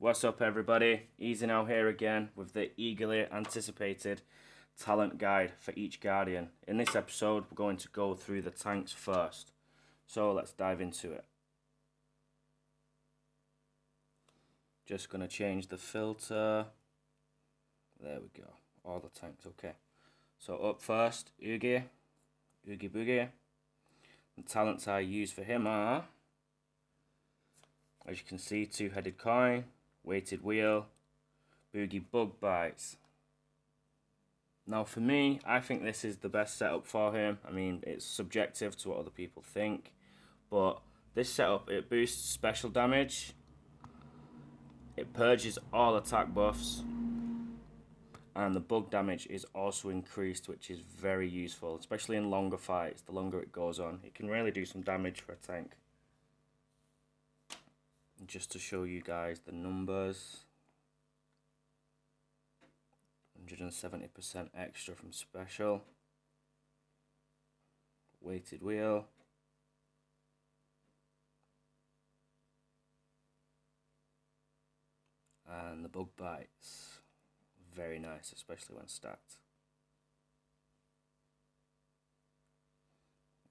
What's up everybody, Eeaassyynow here again with the eagerly anticipated talent guide for each Guardian. In this episode we're going to go through the tanks first, so let's dive into it. Just going to change the filter, there we go, all the tanks, okay. So up first, Boogie. The talents I use for him are, as you can see, two-headed coin, weighted wheel, Boogie bug bites. Now for me, I think this is the best setup for him. I mean, it's subjective to what other people think, but this setup, it boosts special damage, it purges all attack buffs, and the bug damage is also increased, which is very useful, especially in longer fights. The longer it goes on, it can really do some damage for a tank. Just to show you guys the numbers, 170% extra from special, weighted wheel, and the bug bites. Very nice, especially when stacked.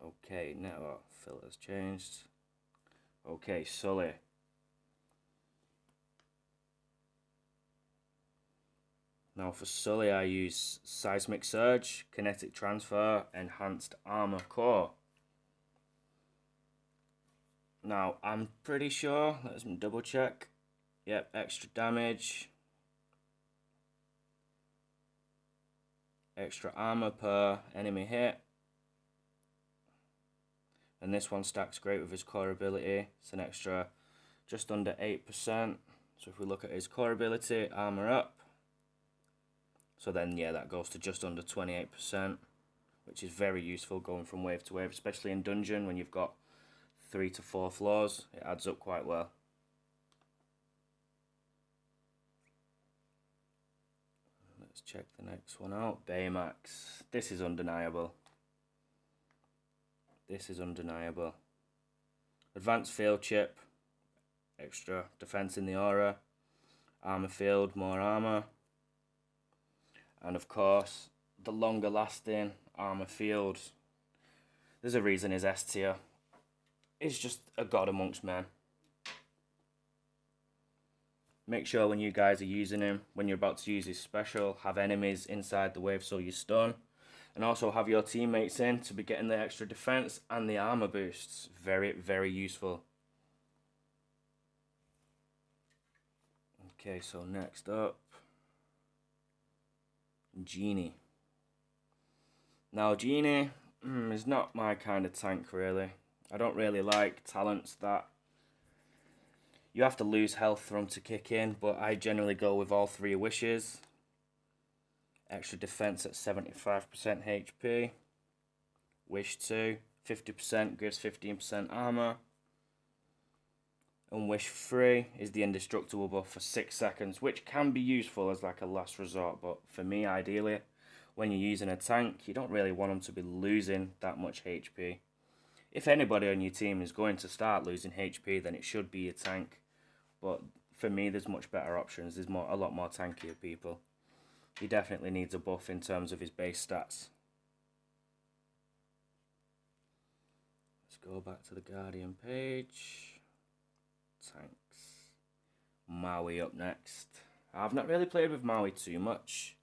Okay, now filter's changed. Okay, Sully. Now for Sully I use Seismic Surge, Kinetic Transfer, Enhanced Armor Core. Now I'm pretty sure, let's double check. Yep, extra damage, extra armor per enemy hit, and this one stacks great with his core ability. It's an extra just under 8%. So if we look at his core ability, armor up, so then yeah, that goes to just under 28%, which is very useful going from wave to wave, especially in dungeon when you've got 3 to 4 floors. It adds up quite well. Let's check the next one out. Baymax. This is undeniable. Advanced field chip, extra defense in the aura, armor field, more armor, and of course the longer lasting armor field. There's a reason his S tier is just a god amongst men. Make sure when you guys are using him, when you're about to use his special, have enemies inside the wave so you stun, and also have your teammates in to be getting the extra defense and the armor boosts. Very, very useful. Okay, so next up, Genie. Now Genie is not my kind of tank really. I don't really like talents that you have to lose health for them to kick in, but I generally go with all 3 wishes. Extra defense at 75% HP. Wish 2, 50% gives 15% armor. And Wish 3 is the indestructible buff for 6 seconds, which can be useful as like a last resort, but for me ideally, when you're using a tank, you don't really want them to be losing that much HP. If anybody on your team is going to start losing HP, then it should be a tank. But for me, there's much better options. There's a lot more tankier people. He definitely needs a buff in terms of his base stats. Let's go back to the Guardian page. Tanks. Maui up next. I've not really played with Maui too much,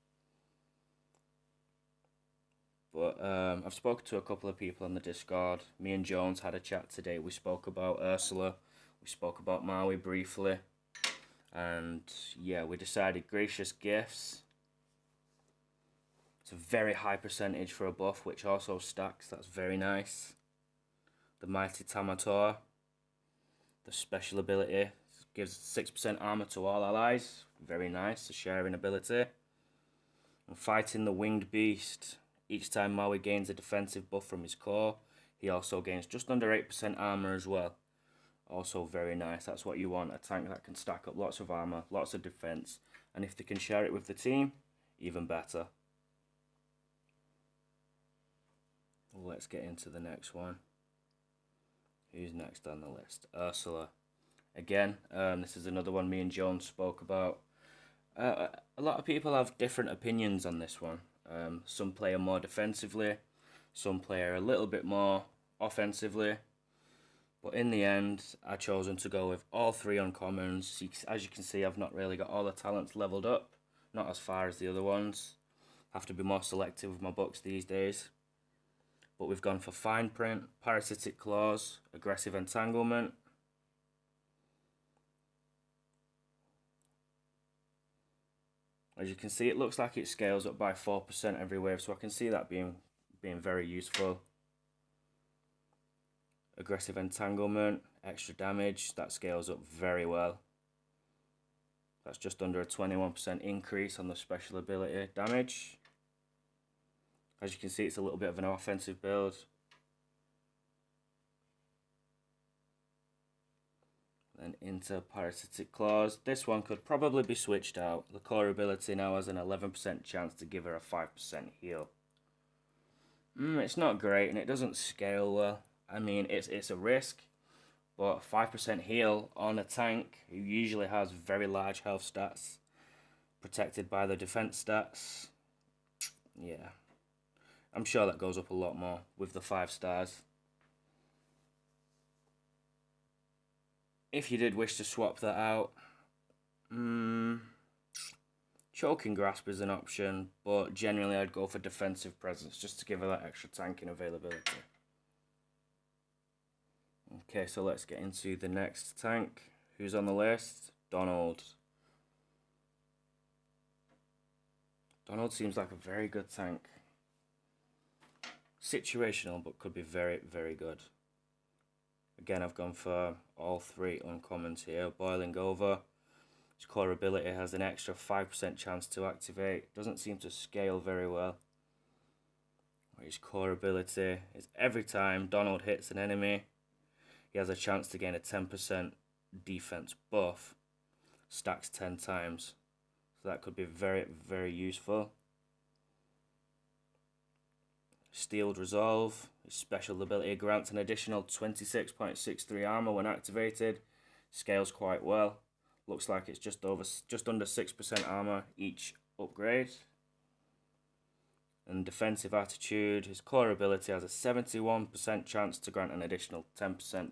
but I've spoken to a couple of people on the Discord. Me and Jones had a chat today. We spoke about Ursula. We spoke about Maui briefly. And yeah, we decided Gracious Gifts. It's a very high percentage for a buff, which also stacks. That's very nice. The Mighty Tamator. The special ability gives 6% armor to all allies. Very nice, the sharing ability. And Fighting the Winged Beast. Each time Maui gains a defensive buff from his core, he also gains just under 8% armor as well. Also very nice. That's what you want, a tank that can stack up lots of armor, lots of defense, and if they can share it with the team, even better. Let's get into the next one. Who's next on the list? Ursula. Again, this is another one me and Joan spoke about. A lot of people have different opinions on this one. Some play more defensively, some play a little bit more offensively. But in the end, I've chosen to go with all three uncommons. As you can see, I've not really got all the talents leveled up. Not as far as the other ones. Have to be more selective with my books these days. But we've gone for Fine Print, Parasitic Claws, Aggressive Entanglement. As you can see, it looks like it scales up by 4% every wave, so I can see that being very useful. Aggressive Entanglement, extra damage, that scales up very well. That's just under a 21% increase on the special ability damage. As you can see, it's a little bit of an offensive build. Then into Parasitic Claws. This one could probably be switched out. The core ability now has an 11% chance to give her a 5% heal. It's not great and it doesn't scale well. I mean, it's a risk, but 5% heal on a tank who usually has very large health stats, protected by the defense stats. Yeah, I'm sure that goes up a lot more with the 5 stars. If you did wish to swap that out, Choking Grasp is an option, but generally I'd go for Defensive Presence just to give her that extra tanking availability. Okay, so let's get into the next tank. Who's on the list? Donald. Donald seems like a very good tank. Situational, but could be very, very good. Again, I've gone for all three uncommons here. Boiling Over. His core ability has an extra 5% chance to activate. Doesn't seem to scale very well. His core ability is every time Donald hits an enemy, he has a chance to gain a 10% defense buff. Stacks 10 times. So that could be very, very useful. Steeled Resolve. His special ability grants an additional 26.63 armor when activated. Scales quite well. Looks like it's just under 6% armor each upgrade. And Defensive Attitude. His core ability has a 71% chance to grant an additional 10%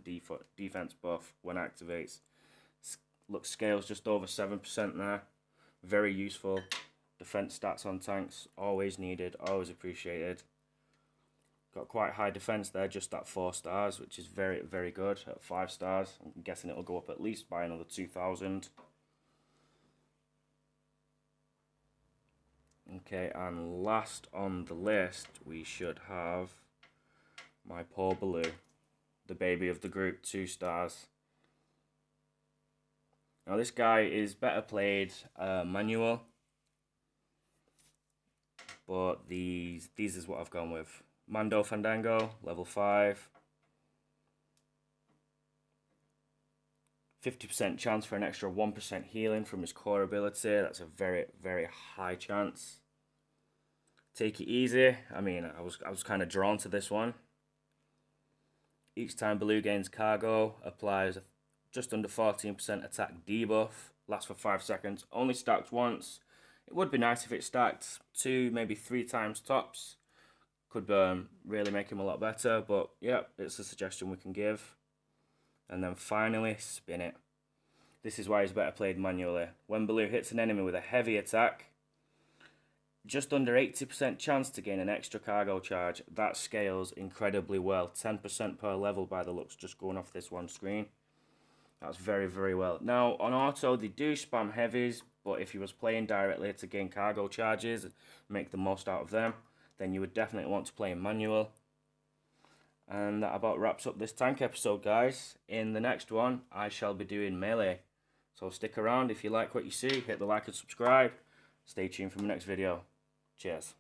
defense buff when activates. Looks scales just over 7% there. Very useful. Defense stats on tanks, always needed, always appreciated. Got quite high defense there, just at 4 stars, which is very, very good. At 5 stars, I'm guessing it'll go up at least by another 2,000. Okay, and last on the list, we should have my poor Baloo, the baby of the group, 2 stars. Now this guy is better played manual, but these is what I've gone with. Mando Fandango, level 5. 50% chance for an extra 1% healing from his core ability. That's a very, very high chance. Take it easy. I mean, I was kind of drawn to this one. Each time Baloo gains cargo, applies just under 14% attack debuff. Lasts for 5 seconds. Only stacked once. It would be nice if it stacked 2, maybe 3 times tops. Could really make him a lot better, but yeah, it's a suggestion we can give. And then finally, spin it. This is why he's better played manually. When Baloo hits an enemy with a heavy attack, just under 80% chance to gain an extra cargo charge. That scales incredibly well. 10% per level by the looks, just going off this one screen. That's very, very well. Now, on auto, they do spam heavies, but if you was playing directly to gain cargo charges, make the most out of them, then you would definitely want to play in manual. And that about wraps up this tank episode, guys. In the next one, I shall be doing melee. So stick around. If you like what you see, hit the like and subscribe. Stay tuned for my next video. Cheers.